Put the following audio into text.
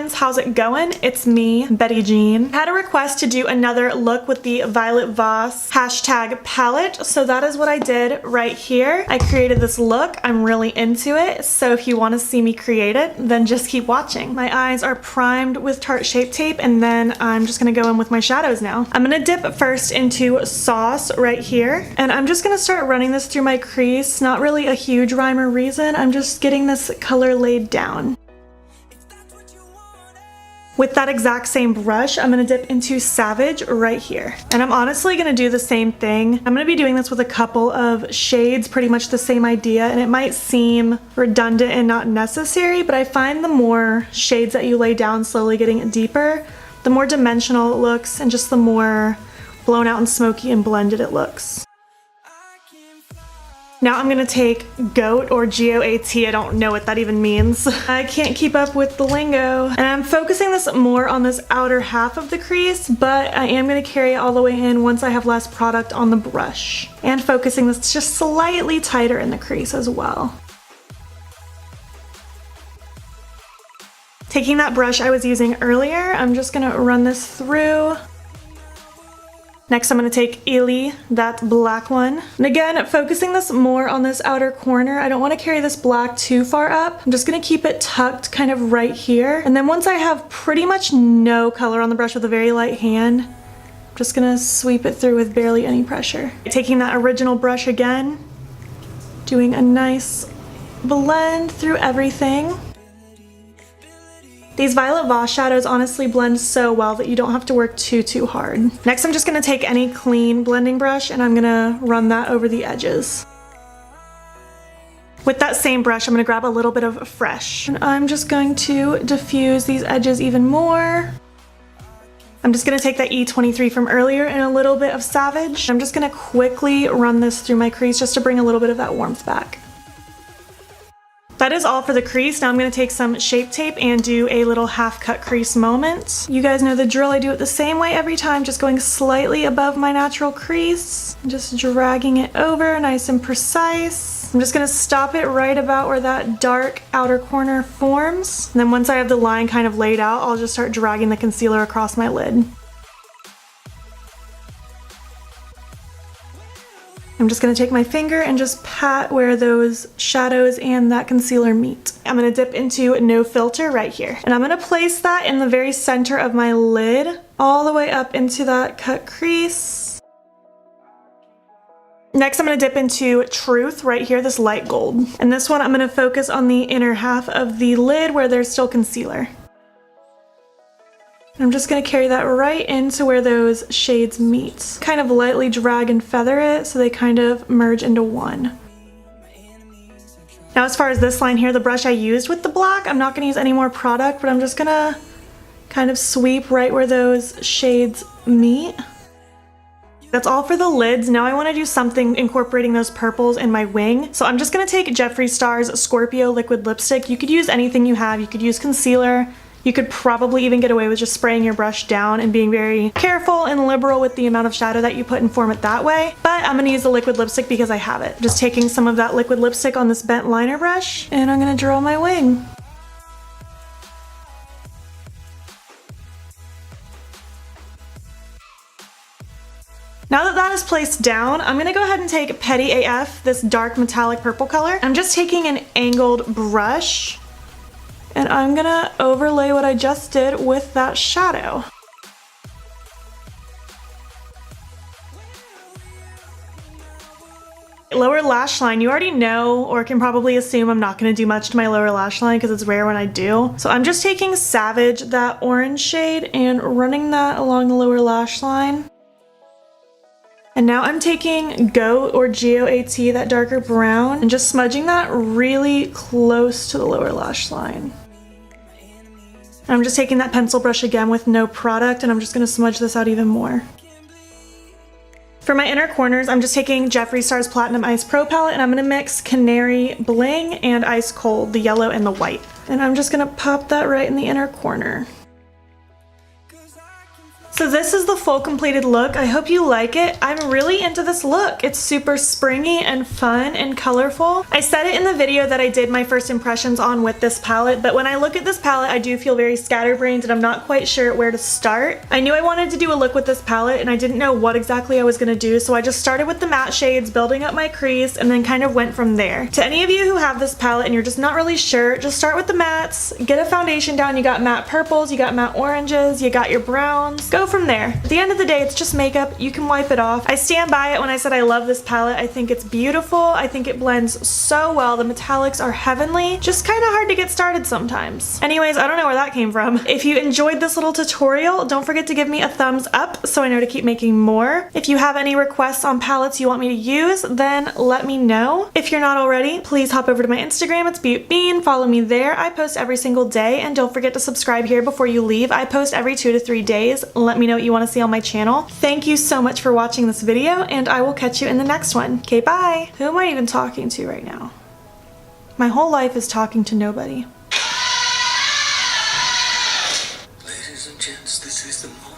friends, how's it going? It's me, Betty Jean. I had a request to do another look with the Violet Voss Hashtag palette, so that is what I did right here. I created this look. I'm really into it, so if you want to see me create it, then just keep watching. My eyes are primed with Tarte Shape Tape, and then I'm just gonna go in with my shadows now. I'm gonna dip first into Sauce right here, and I'm just gonna start running this through my crease. Not really a huge rhyme or reason, I'm just getting this color laid down. With that exact same brush, I'm gonna dip into Savage right here. And I'm honestly gonna do the same thing. I'm gonna be doing this with a couple of shades, pretty much the same idea, and it might seem redundant and not necessary, but I find the more shades that you lay down, slowly getting deeper, the more dimensional it looks and just the more blown out and smoky and blended it looks. Now I'm gonna take GOAT, or G-O-A-T, I don't know what that even means. I can't keep up with the lingo. And I'm focusing this more on this outer half of the crease, but I am gonna carry it all the way in once I have less product on the brush. And focusing this just slightly tighter in the crease as well. Taking that brush I was using earlier, I'm just gonna run this through. Next, I'm gonna take Illy, that black one. And again, focusing this more on this outer corner. I don't wanna carry this black too far up. I'm just gonna keep it tucked kind of right here. And then once I have pretty much no color on the brush with a very light hand, I'm just gonna sweep it through with barely any pressure. Taking that original brush again, doing a nice blend through everything. These Violet Voss shadows honestly blend so well that you don't have to work too hard. Next, I'm just gonna take any clean blending brush and I'm gonna run that over the edges. With that same brush, I'm gonna grab a little bit of Fresh. And I'm just going to diffuse these edges even more. I'm just gonna take that E23 from earlier and a little bit of Savage. I'm just gonna quickly run this through my crease just to bring a little bit of that warmth back. That is all for the crease. Now I'm going to take some Shape Tape and do a little half cut crease moment. You guys know the drill. I do it the same way every time, just going slightly above my natural crease, just dragging it over nice and precise. I'm just going to stop it right about where that dark outer corner forms. And then once I have the line kind of laid out, I'll just start dragging the concealer across my lid. I'm just gonna take my finger and just pat where those shadows and that concealer meet. I'm gonna dip into No Filter right here. And I'm gonna place that in the very center of my lid, all the way up into that cut crease. Next, I'm gonna dip into Truth right here, this light gold. And this one, I'm gonna focus on the inner half of the lid where there's still concealer. I'm just gonna carry that right into where those shades meet. Kind of lightly drag and feather it so they kind of merge into one. Now as far as this line here, the brush I used with the black, I'm not gonna use any more product, but I'm just gonna kind of sweep right where those shades meet. That's all for the lids. Now I wanna do something incorporating those purples in my wing. So I'm just gonna take Jeffree Star's Scorpio liquid lipstick. You could use anything you have. You could use concealer. You could probably even get away with just spraying your brush down and being very careful and liberal with the amount of shadow that you put and form it that way. But I'm gonna use the liquid lipstick because I have it. Just taking some of that liquid lipstick on this bent liner brush, and I'm gonna draw my wing. Now that that is placed down, I'm gonna go ahead and take Petty AF, this dark metallic purple color. I'm just taking an angled brush, and I'm gonna overlay what I just did with that shadow. Lower lash line, you already know or can probably assume I'm not gonna do much to my lower lash line because it's rare when I do. So I'm just taking Savage, that orange shade, and running that along the lower lash line. And now I'm taking GOAT, or G-O-A-T, that darker brown, and just smudging that really close to the lower lash line. And I'm just taking that pencil brush again with no product, and I'm just gonna smudge this out even more. For my inner corners, I'm just taking Jeffree Star's Platinum Ice Pro palette, and I'm gonna mix Canary, Bling, and Ice Cold, the yellow and the white. And I'm just gonna pop that right in the inner corner. So this is the full completed look. I hope you like it. I'm really into this look. It's super springy and fun and colorful. I said it in the video that I did my first impressions on with this palette, but when I look at this palette, I do feel very scatterbrained and I'm not quite sure where to start. I knew I wanted to do a look with this palette and I didn't know what exactly I was gonna do, so I just started with the matte shades, building up my crease, and then kind of went from there. To any of you who have this palette and you're just not really sure, just start with the mattes, get a foundation down. You got matte purples, you got matte oranges, you got your browns. Go from there. At the end of the day, it's just makeup. You can wipe it off. I stand by it when I said I love this palette. I think it's beautiful. I think it blends so well. The metallics are heavenly. Just kind of hard to get started sometimes. Anyways, I don't know where that came from. If you enjoyed this little tutorial, don't forget to give me a thumbs up so I know to keep making more. If you have any requests on palettes you want me to use, then let me know. If you're not already, please hop over to my Instagram. It's BeautBean. Follow me there. I post every single day, and don't forget to subscribe here before you leave. I post every 2 to 3 days. Let me know what you want to see on my channel. Thank you so much for watching this video, and I will catch you in the next one. Okay, bye. Who am I even talking to right now? My whole life is talking to nobody. Ladies and gents, this is the